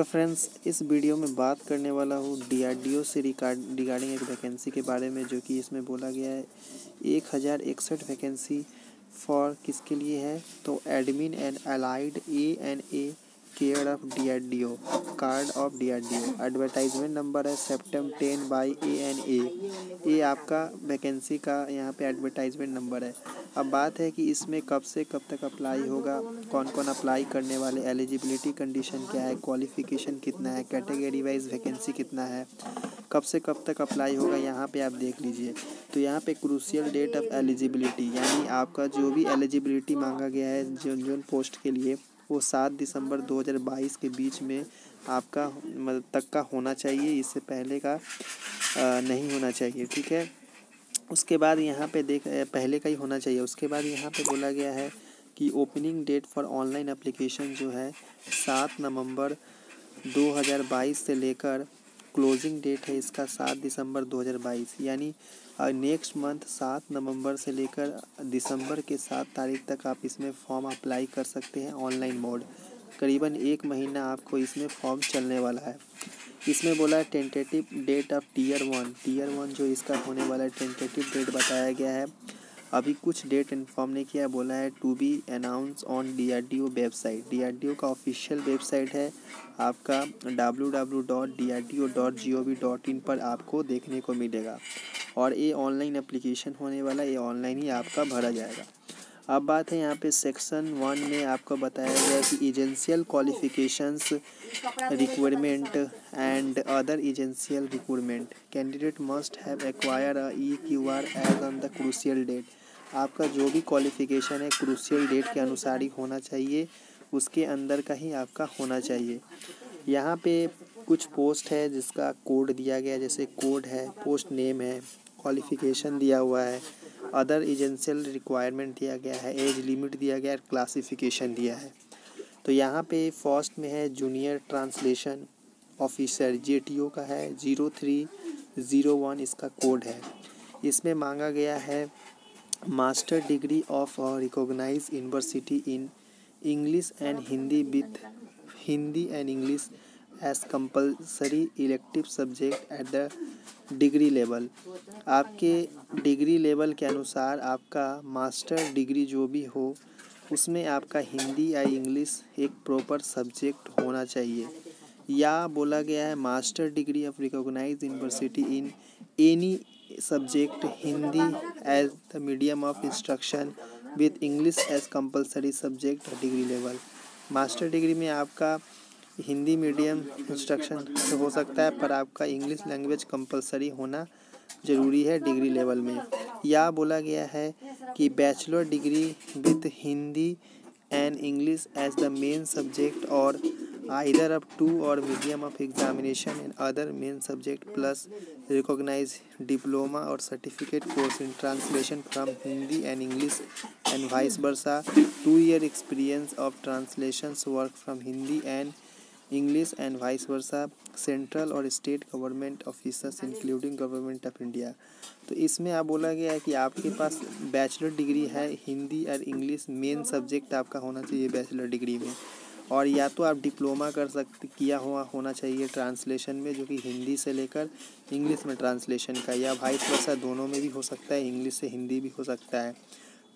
तो फ्रेंड्स, इस वीडियो में बात करने वाला हूँ डीआरडीओ से रिगार्डिंग एक वैकेंसी के बारे में, जो कि इसमें बोला गया है 1061 वैकेंसी फॉर किसके लिए है, तो admin and allied ANA care of DRDO, card of DRDO. Advertisement number है सेप्टेम्बर 10 बाई ANA। ये आपका वैकेंसी का यहाँ पे एडवर्टाइजमेंट नंबर है। अब बात है कि इसमें कब से कब तक अप्लाई होगा, कौन कौन अप्लाई करने वाले, एलिजिबिलिटी कंडीशन क्या है, क्वालिफिकेशन कितना है, कैटेगरी वाइज वैकेंसी कितना है, कब से कब तक अप्लाई होगा, यहाँ पे आप देख लीजिए। तो यहाँ पे क्रूशियल डेट ऑफ एलिजिबिलिटी, यानी आपका जो भी एलिजिबिलिटी मांगा गया है जोन पोस्ट के लिए, वो 7 दिसंबर 2022 के बीच में आपका मतलब तक का होना चाहिए। इससे पहले का नहीं होना चाहिए, ठीक है। उसके बाद यहाँ पे पहले का ही होना चाहिए। उसके बाद यहाँ पे बोला गया है कि opening date for online application जो है 7 नवंबर 2022 से लेकर क्लोजिंग डेट है इसका 7 दिसंबर 2022, यानी नेक्स्ट मंथ 7 नवंबर से लेकर दिसंबर के 7 तारीख तक आप इसमें फॉर्म अप्लाई कर सकते हैं ऑनलाइन मोड। करीबन 1 महीना आपको इसमें फॉर्म चलने वाला है। इसमें बोला है tentative date of tier one जो इसका होने वाला है, टेंटेटिव डेट बताया गया है। अभी कुछ डेट इन्फॉर्म नहीं किया, बोला है to be announce on DRDO website. DRDO का ऑफिशियल वेबसाइट है आपका www.drdo.gov.in पर आपको देखने को मिलेगा। और ये ऑनलाइन एप्लीकेशन होने वाला, ये ऑनलाइन ही आपका भरा जाएगा। अब बात है यहाँ पे सेक्शन 1 में आपको बताया गया है कि essential qualifications requirement and other essential requirement, candidate must have acquire EQR as on the crucial date. आपका जो भी क्वालिफिकेशन है क्रूशियल डेट के अनुसार ही होना चाहिए, उसके अंदर का ही आपका होना चाहिए। यहाँ पे कुछ पोस्ट है जिसका कोड दिया गया है, जैसे कोड है, पोस्ट नेम है, क्वालिफिकेशन दिया हुआ है, अदर एजेंशियल रिक्वायरमेंट दिया गया है, एज लिमिट दिया गया है, क्लासिफिकेशन दिया है। तो यहाँ पे फर्स्ट में है जूनियर ट्रांसलेशन ऑफिसर, JTO का है 0301 इसका कोड है। इसमें मांगा गया है master degree of recognise university in English and Hindi with Hindi and English as compulsory elective subject at the degree level. आपके डिग्री लेवल के अनुसार आपका मास्टर डिग्री जो भी हो उसमें आपका हिंदी या इंग्लिश एक प्रॉपर सब्जेक्ट होना चाहिए। या बोला गया है master degree of recognise university in any subject Hindi as the medium of instruction with English as compulsory subject degree level. Master degree में आपका हिंदी मीडियम इंस्ट्रक्शन हो सकता है, पर आपका इंग्लिश लैंग्वेज कंपलसरी होना ज़रूरी है डिग्री लेवल में। या बोला गया है कि bachelor degree with Hindi and English as the main subject और आइदर अप टू और medium of examination and other main subject plus recognize diploma और certificate course in translation from Hindi and English and vice versa, 2 year experience of translations work from Hindi and English and vice versa, central और state government officers including government of India. तो इसमें आप बोला गया है कि आपके पास बैचलर डिग्री है, हिंदी और इंग्लिश मेन सब्जेक्ट आपका होना चाहिए बैचलर डिग्री में, और या तो आप डिप्लोमा किया हुआ होना चाहिए ट्रांसलेशन में, जो कि हिंदी से लेकर इंग्लिश में ट्रांसलेशन का, या वाइस वर्सा दोनों में भी हो सकता है, इंग्लिश से हिंदी भी हो सकता है।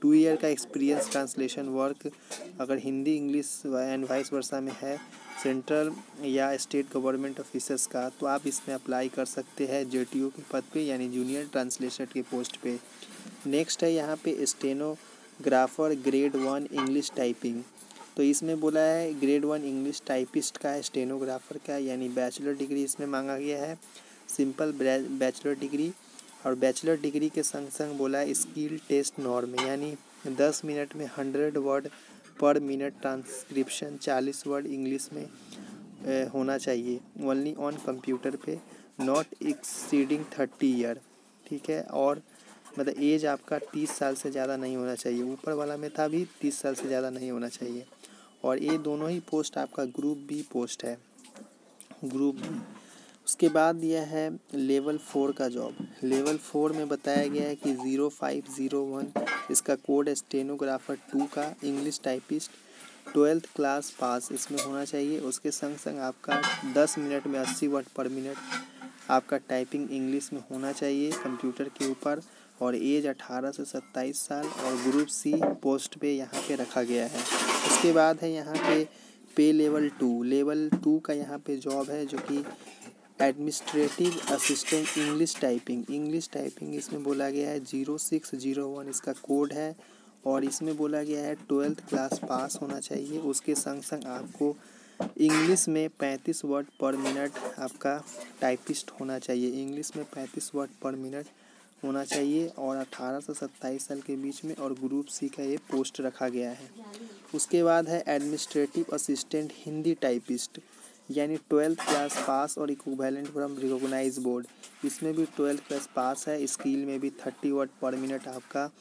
2 year का एक्सपीरियंस ट्रांसलेशन वर्क अगर हिंदी इंग्लिश एंड वाइस वर्सा में है, सेंट्रल या स्टेट गवर्नमेंट ऑफिसर्स का, तो आप इसमें अप्लाई कर सकते हैं JTO के पद पे, यानी जूनियर ट्रांसलेटर के पोस्ट पे। नेक्स्ट है यहाँ पे स्टेनोग्राफर ग्रेड 1 इंग्लिश टाइपिंग। तो इसमें बोला है ग्रेड 1 इंग्लिश टाइपिस्ट का है, स्टेनोग्राफर का, यानी बैचलर डिग्री इसमें मांगा गया है, सिंपल बैचलर डिग्री। और बैचलर डिग्री के संग संग बोला है स्किल टेस्ट नॉर्म, यानी 10 मिनट में 100 वर्ड पर मिनट, ट्रांसक्रिप्शन 40 वर्ड इंग्लिश में होना चाहिए, ओनली ऑन कंप्यूटर पे, नॉट एक्सीडिंग 30 ईयर, ठीक है। और मतलब एज आपका 30 साल से ज़्यादा नहीं होना चाहिए, ऊपर वाला में था भी 30 साल से ज़्यादा नहीं होना चाहिए। और ये दोनों ही पोस्ट आपका ग्रुप बी पोस्ट है, ग्रुप बी। उसके बाद यह है लेवल 4 का जॉब। लेवल 4 में बताया गया है कि 0501 इसका कोड है, स्टेनोग्राफर 2 का English typist, 12th class pass इसमें होना चाहिए। उसके संग संग आपका 10 मिनट में 80 वर्ड पर मिनट आपका टाइपिंग इंग्लिश में होना चाहिए कंप्यूटर के ऊपर। और एज 18 से 27 साल और ग्रुप सी पोस्ट पे यहाँ पे रखा गया है। उसके बाद है यहाँ पे लेवल 2 का यहाँ पे जॉब है जो कि एडमिनिस्ट्रेटिव असिस्टेंट इंग्लिश टाइपिंग इसमें बोला गया है 0601 इसका कोड है। और इसमें बोला गया है 12th क्लास पास होना चाहिए। उसके संग संग आपको इंग्लिश में 35 वर्ड पर मिनट आपका टाइपिस्ट होना चाहिए। इंग्लिश में 35 वर्ड पर मिनट होना चाहिए और 18 से 27 साल के बीच में और ग्रुप सी का ये पोस्ट रखा गया है। उसके बाद है एडमिनिस्ट्रेटिव असिस्टेंट हिंदी टाइपिस्ट यानी 12th क्लास पास और इक्विवेलेंट फ्रॉम रिकॉग्नाइज्ड बोर्ड। इसमें भी 12th क्लास पास है। स्किल में भी 30 वर्ड पर मिनट आपका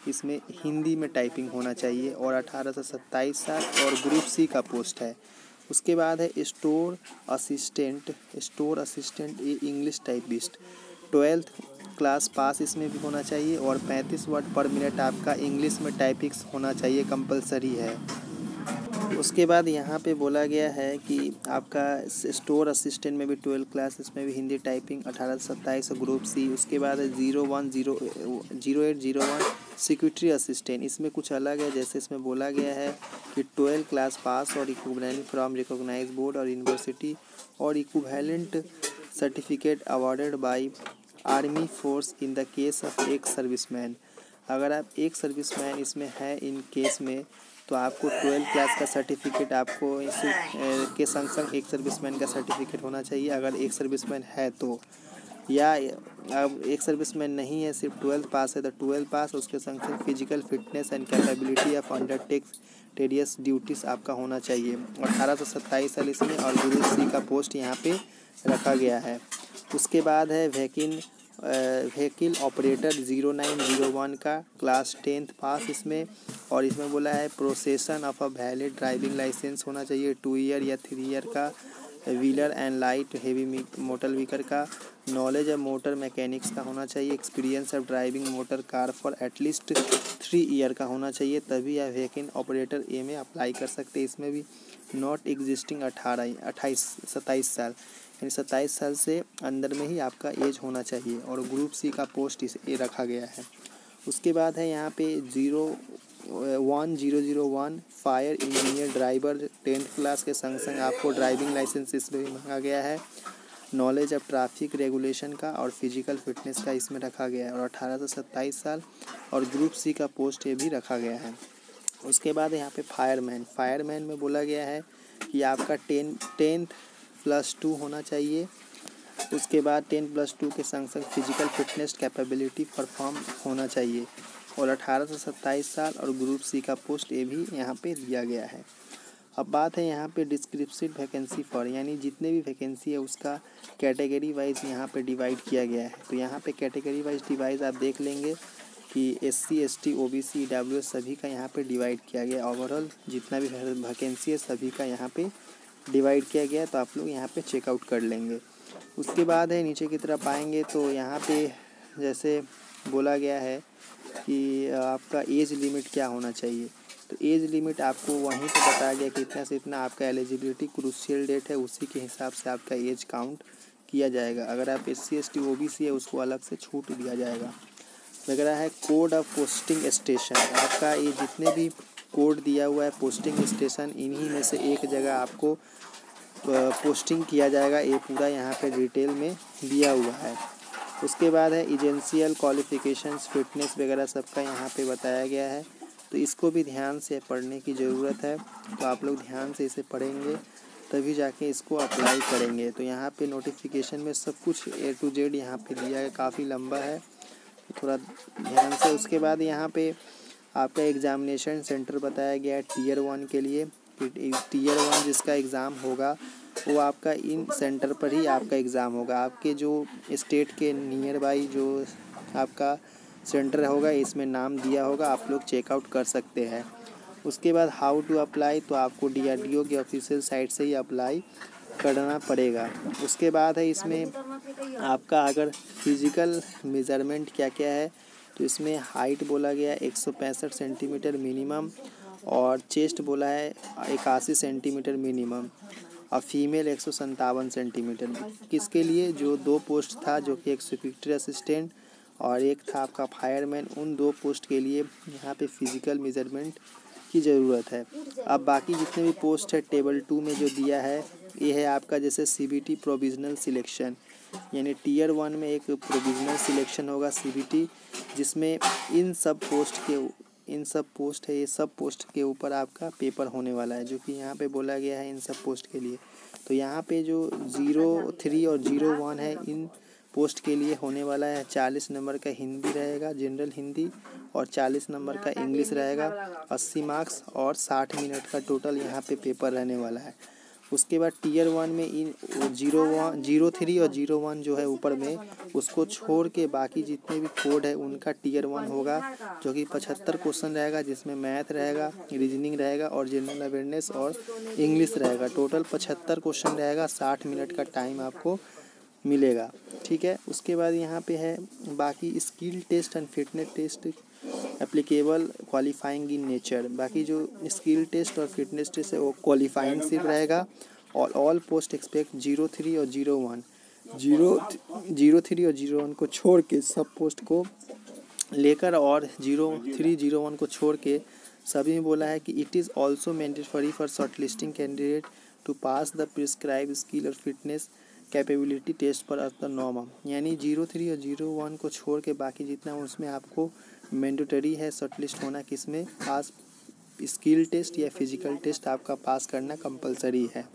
इसमें हिंदी में टाइपिंग होना चाहिए और 18 से 27 साल और ग्रुप सी का पोस्ट है। उसके बाद है स्टोर असिस्टेंट ये English typist 12th class pass इसमें भी होना चाहिए और 35 वर्ड पर मिनट आपका इंग्लिश में टाइपिंग होना चाहिए, कंपलसरी है। उसके बाद यहाँ पे बोला गया है कि आपका स्टोर असिस्टेंट में भी 12 क्लास इसमें भी हिंदी टाइपिंग 18 से 27 ग्रुप सी। उसके बाद है 0801 सिक्योरिटी असिस्टेंट इसमें कुछ अलग है। जैसे इसमें बोला गया है कि 12 क्लास पास और इक्विवेलेंट फ्रॉम रिकॉग्नाइज्ड बोर्ड और यूनिवर्सिटी और equivalent certificate awarded bye army force in the case of एक सर्विसमैन। अगर आप एक सर्विसमैन इसमें है इन केस में तो आपको 12 क्लास का सर्टिफिकेट आपको इस के संग संग एक सर्विसमैन का सर्टिफिकेट होना चाहिए अगर एक सर्विसमैन है तो। या अब एक सर्विसमैन नहीं है, सिर्फ 12 पास है तो 12 पास उसके संग संग physical fitness and capability of undertake tedious duties आपका होना चाहिए। 18 से 27 साल इसमें और ग्रुप सी का पोस्ट यहाँ पे रखा गया है। उसके बाद है व्हीकल ऑपरेटर 0901 का क्लास 10th पास इसमें। और इसमें बोला है possession of a valid driving licence होना चाहिए 2 ईयर या 3 ईयर का। Wheeler and light heavy motor vehicle का नॉलेज ऑफ मोटर मैकेनिक्स का होना चाहिए। Experience of driving motor car for at least 3 year का होना चाहिए, तभी आप व्हीकल ऑपरेटर ए में अप्लाई कर सकते हैं। इसमें भी नॉट एग्जिस्टिंग 27 साल यानी 27 साल से अंदर में ही आपका एज होना चाहिए और ग्रुप सी का पोस्ट इसे रखा गया है। उसके बाद है यहाँ पे 1001 fire engineer driver 10th class के संग संग आपको ड्राइविंग लाइसेंस इसमें भी मांगा गया है। नॉलेज ऑफ ट्रैफिक रेगुलेशन का और फिजिकल फिटनेस का इसमें रखा गया है और 18 से 27 साल और ग्रुप सी का पोस्ट ये भी रखा गया है। उसके बाद यहाँ पे फायरमैन में बोला गया है कि आपका 10th +2 होना चाहिए। उसके बाद 10+2 के संग संग फिजिकल फिटनेस कैपेबिलिटी परफॉर्म होना चाहिए और 18 से 27 साल और ग्रुप सी का पोस्ट ये भी यहाँ पे दिया गया है। अब बात है यहाँ पे डिस्क्रिप्टिव वैकेंसी फॉर यानी जितने भी वैकेंसी है उसका कैटेगरी वाइज यहाँ पे डिवाइड किया गया है। तो यहाँ पे कैटेगरी वाइज डिवाइड आप देख लेंगे कि SC ST OBC EWS सभी का यहाँ पे डिवाइड किया गया। ओवरऑल जितना भी वैकेंसी है सभी का यहाँ पे डिवाइड किया गया, तो आप लोग यहाँ पे चेकआउट कर लेंगे। उसके बाद है नीचे की तरफ आएंगे तो यहाँ पे जैसे बोला गया है कि आपका एज लिमिट क्या होना चाहिए। तो एज लिमिट आपको वहीं पे बताया गया कि इतना से इतना आपका एलिजिबिलिटी क्रूशियल डेट है, उसी के हिसाब से आपका एज काउंट किया जाएगा। अगर आप SC ST OBC है उसको अलग से छूट दिया जाएगा। वगैरह है कोड ऑफ पोस्टिंग स्टेशन, आपका ये जितने भी कोड दिया हुआ है पोस्टिंग स्टेशन इन्हीं में से एक जगह आपको पोस्टिंग किया जाएगा। ये पूरा यहाँ पे डिटेल में दिया हुआ है। उसके बाद है एजेंशियल क्वालिफिकेशंस फिटनेस वगैरह सबका यहाँ पे बताया गया है, तो इसको भी ध्यान से पढ़ने की ज़रूरत है। तो आप लोग ध्यान से इसे पढ़ेंगे तभी जाके इसको अप्लाई करेंगे। तो यहाँ पे नोटिफिकेशन में सब कुछ A to Z यहाँ पे दिया है, काफ़ी लंबा है तो थोड़ा ध्यान से। उसके बाद यहाँ पे आपका एग्ज़ामिनेशन सेंटर बताया गया है Tier 1 के लिए। Tier 1 जिसका एग्ज़ाम होगा वो आपका इन सेंटर पर ही आपका एग्ज़ाम होगा। आपके जो स्टेट के नियर बाई जो आपका सेंटर होगा इसमें नाम दिया होगा, आप लोग चेकआउट कर सकते हैं। उसके बाद हाउ टू अप्लाई, तो आपको DRDO के ऑफिशियल साइट से ही अप्लाई करना पड़ेगा। उसके बाद है इसमें आपका अगर फिज़िकल मेज़रमेंट क्या क्या है, तो इसमें हाइट बोला गया 165 सेंटीमीटर मिनिमम और चेस्ट बोला है 81 सेंटीमीटर मिनिमम और फीमेल 157 सेंटीमीटर। किसके लिए? जो 2 पोस्ट था, जो कि एक सिक्योरिटी असिस्टेंट और एक था आपका फायरमैन, उन 2 पोस्ट के लिए यहाँ पे फिजिकल मेजरमेंट की ज़रूरत है। अब बाकी जितने भी पोस्ट है टेबल 2 में जो दिया है, ये है आपका जैसे CBT प्रोविजनल सिलेक्शन, यानी टियर 1 में एक प्रोविजनल सिलेक्शन होगा CBT, जिसमें इन सब पोस्ट है, ये सब पोस्ट के ऊपर आपका पेपर होने वाला है, जो कि यहाँ पे बोला गया है इन सब पोस्ट के लिए। तो यहाँ पे जो 03 और 01 है, इन पोस्ट के लिए होने वाला है 40 नंबर का हिंदी रहेगा, जनरल हिंदी, और 40 नंबर का इंग्लिश रहेगा, 80 मार्क्स और 60 मिनट का टोटल यहाँ पे पेपर रहने वाला है। उसके बाद टियर 1 में इन 03 और 01 जो है ऊपर में, उसको छोड़ के बाकी जितने भी कोड है उनका टियर 1 होगा, जो कि 75 क्वेश्चन रहेगा, जिसमें मैथ रहेगा, रीजनिंग रहेगा और जनरल अवेयरनेस और इंग्लिश रहेगा। टोटल 75 क्वेश्चन रहेगा, 60 मिनट का टाइम आपको मिलेगा। ठीक है, उसके बाद यहाँ पे है बाकी skill test and fitness test applicable qualifying in nature. बाकी जो स्किल टेस्ट और फिटनेस टेस्ट है वो क्वालिफाइंग सिर्फ रहेगा। और ऑल पोस्ट एक्सपेक्ट 03 और 01 को छोड़ के सब पोस्ट को लेकर, और 03 01 को छोड़ के सभी में बोला है कि it is also mandatory for short listing candidate to pass the prescribe skill और fitness capability test per the norm. यानी 03 और 01 को छोड़ के बाकी जितना उसमें आपको मैंडेटरी है शॉर्टलिस्ट होना, किसमें? पास स्किल टेस्ट या फिजिकल टेस्ट आपका पास करना कंपलसरी है।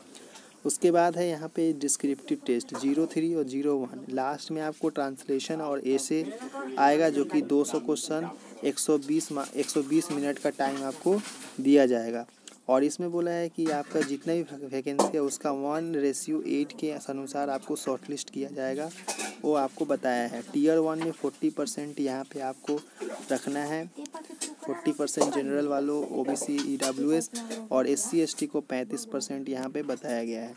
उसके बाद है यहाँ पे डिस्क्रिप्टिव टेस्ट 03 और 01। लास्ट में आपको ट्रांसलेशन और एसे आएगा, जो कि 200 क्वेश्चन 120 मिनट का टाइम आपको दिया जाएगा। और इसमें बोला है कि आपका जितना भी वैकेंसी है उसका 1:8 के अनुसार आपको शॉर्टलिस्ट किया जाएगा, वो आपको बताया है। टियर 1 में 40% यहाँ पे आपको रखना है, 40% जनरल वालों, OBC EWS और SC ST को 35% यहाँ पे बताया गया है।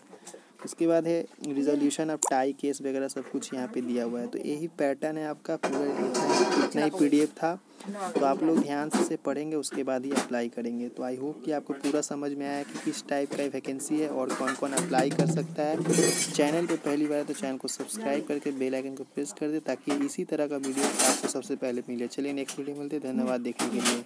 उसके बाद है रिजोल्यूशन ऑफ टाई केस वगैरह सब कुछ यहाँ पे दिया हुआ है। तो यही पैटर्न है आपका पूरा, इतना ही PDF था। तो आप लोग ध्यान से पढ़ेंगे, उसके बाद ही अप्लाई करेंगे। तो आई होप कि आपको पूरा समझ में आया कि किस टाइप का वैकेंसी है और कौन कौन अप्लाई कर सकता है। चैनल पे पहली बार है तो चैनल को सब्सक्राइब करके बेल आइकन को प्रेस कर दे, ताकि इसी तरह का वीडियो आपको सबसे पहले मिले। चलिए नेक्स्ट वीडियो मिलते हैं। धन्यवाद देखने के लिए।